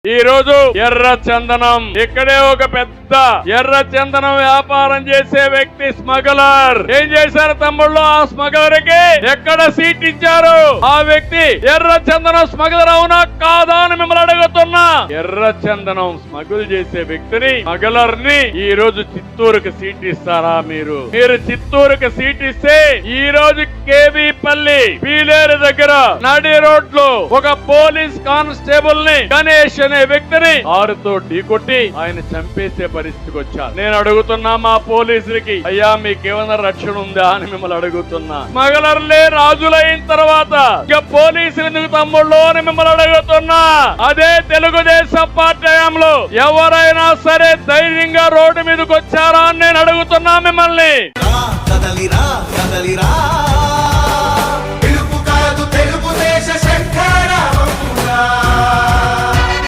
ఈ రోజు ఎర్ర చందనం ఇక్కడే ఒక పెద్ద ఎర్ర చందనం వ్యాపారం చేసే వ్యక్తి స్మగ్లర్ ఏం చేశారు తమ్ముళ్ళు? ఆ స్మగ్లర్ కి ఎక్కడ సీట్ ఇచ్చారు? ఆ వ్యక్తి ఎర్ర చందనం స్మగ్లర్ అవునా కాదా అని మిమ్మల్ని అడుగుతున్నా. ఎర్ర చందనం స్మగుల్ చేసే వ్యక్తిని స్మగ్లర్ ని ఈ రోజు చిత్తూరుకి సీట్ ఇస్తారా? మీరు చిత్తూరుకి సీట్ ఇస్తే ఈ రోజు కేవీపల్లి పీలేరు దగ్గర నడి రోడ్లో ఒక పోలీస్ కానిస్టేబుల్ ని గణేష్ అనే వ్యక్తిని ఆరుతో ఢీకొట్టి ఆయన చంపేసే పరిస్థితికి వచ్చారు. నేను అడుగుతున్నా మా పోలీసులకి, అయ్యా మీకేమైనా రక్షణ ఉందా అని మిమ్మల్ని అడుగుతున్నా. స్మగ్లర్లే రాజులైన తర్వాత ఇక పోలీసులు ఎందుకు తమ్ముళ్ళు అని మిమ్మల్ని అడుగుతున్నా. అదే తెలుగుదేశం పార్టీ హయాంలో ఎవరైనా సరే ధైర్యంగా రోడ్డు మీదకి వచ్చారా అని నేను అడుగుతున్నా మిమ్మల్ని.